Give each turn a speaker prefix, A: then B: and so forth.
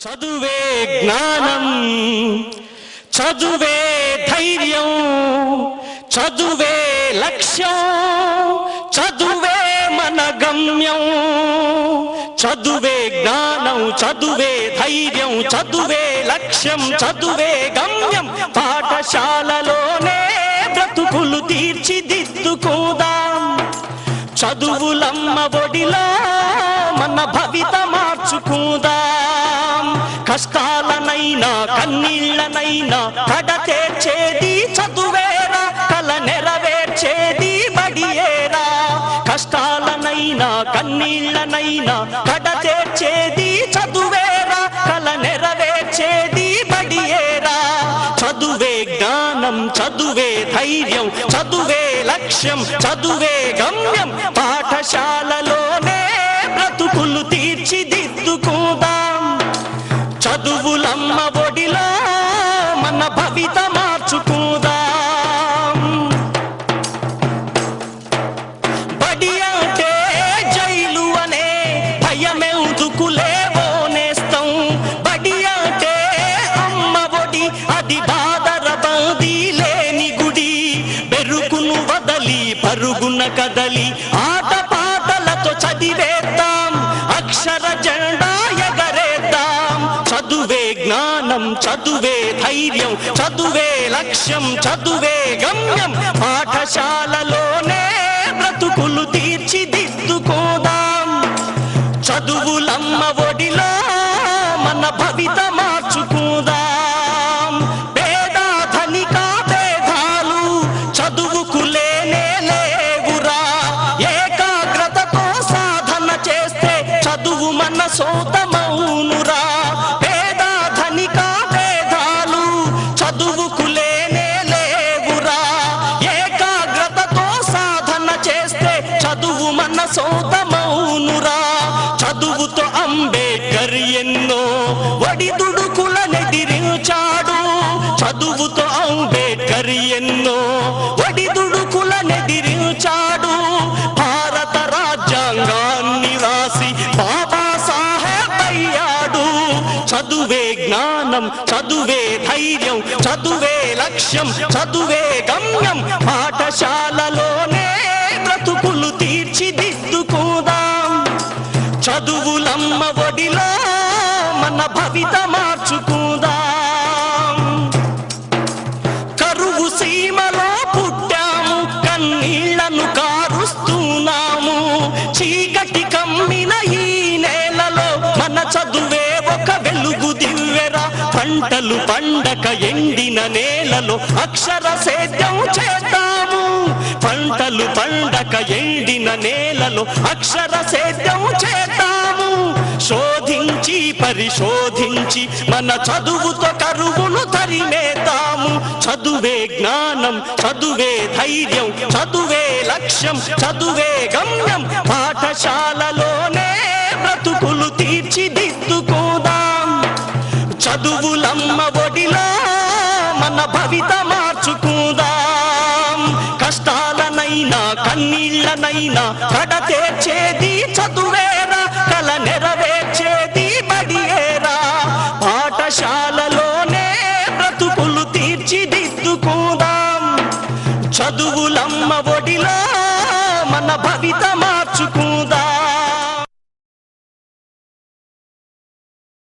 A: చదువే జ్ఞానం, చదువే ధైర్యం, చదువే లక్ష్యం, చదువే మన గమ్యం. చదువే జ్ఞానం, చదువే ధైర్యం, చదువే లక్ష్యం, చదువే గమ్యం. పాఠశాలలోనే బ్రతుకులు తీర్చిదిద్దుకుందాం. చదువులమ్మ ఒడిలో మన భవిత మార్చుకుందాం. కష్టాలనైనా కన్నీళ్లనైనా కడతేర్చేది చదువేరా, కల నెరవేర్చేది బడియేరా. కష్టాలనైనా కన్నీళ్లనైనా కడతేర్చేది చదువేరా, కల నెరవేర్చేది బడియేరా. చదువే జ్ఞానం, చదువే ధైర్యం, చదువే లక్ష్యం, చదువే గమ్యం. పాఠశాలలోనే బ్రతుకులు తీర్చిదిద్దుకుందాం. చదువులమ్మ ఒడిలో మన భవిత మార్చుకుందాం. బడి అంటే జైలు అనే భయమెందుకులేవో నేస్తం. బడి అంటే అమ్మ ఒడి, అది బాదర బందీ లేని గుడి. బెరుకును వదలి పరుగున కదలి ఆట పాటలతో చదివేద్దాం. అక్షర జెండా ఎగరేద్దాం. చదువే జ్ఞానం, చదువే ధైర్యం, చదువే లక్ష్యం, చదువే గమ్యం. పాఠశాలలోనే బ్రతుకులు తీర్చిదిద్దుకోదాం. చదువులమ్మ ఒడిలో మన భవిత మార్చుకుందాం. పేద ధనిక భేదాలు చదువుకు లేనే లేవురా. ఏకాగ్రతతో సాధన చేస్తే చదువు మన సొంతమౌనురా. పేద ధనిక భేదాలు చదువుకు లేనే లేవురా. ఏకాగ్రతతో సాధన చేస్తే చదువు మన సొంతమౌనురా. చదువుతో అంబేద్కర్ ఎన్నో ఒడిదుడుకులనెదిరించాడు. చదువుతో అంబేద్కర్ ఎన్నో ఒడిదుడుకులనెదిరించాడు. భారత రాజ్యాంగాన్ని రాసి బాబాసాహెబ్ అయ్యాడు. చదువే జ్ఞానం, చదువే ధైర్యం, చదువే లక్ష్యం, చదువే గమ్యం. పాఠశాలలోనే బ్రతుకులు తీర్చిదిద్దుకుందాం. చదువులమ్మ ఒడిలో మన భవిత మార్చుకుందాం. కరువు సీమలో పుట్టాము, కన్నీళ్లను కారుస్తున్నాము. చీకటి కమ్మిన ఈ నేలలో మన చదువే ఒక వెలుగు దివ్వెరా. పంటలు పండక ఎండిన నేలలో అక్షర సేద్యం చేద్దాము. పంటలు పండక ఎండిన నేలలో అక్షర సేద్యం చేద్దాము. శోధించి పరిశోధించి మన చదువుతో కరువును తరిమేద్దాము. చదువే జ్ఞానం, చదువే ధైర్యం, చదువే లక్ష్యం, చదువే గమ్యం. పాఠశాలలోనే బ్రతుకులు తీర్చిదిద్దుకుందాం. చదువులమ్మ ఒడిలో మన భవిత మార్చుకుందాం. కష్టాలనైనా కన్నీళ్లనైనా కడతేర్చేది చదువేరా, కల నెరవేర్చేది బడియేరా. పాఠశాలలోనే బ్రతుకులు తీర్చిదిద్దుకుందాం. చదువులమ్మ ఒడిలో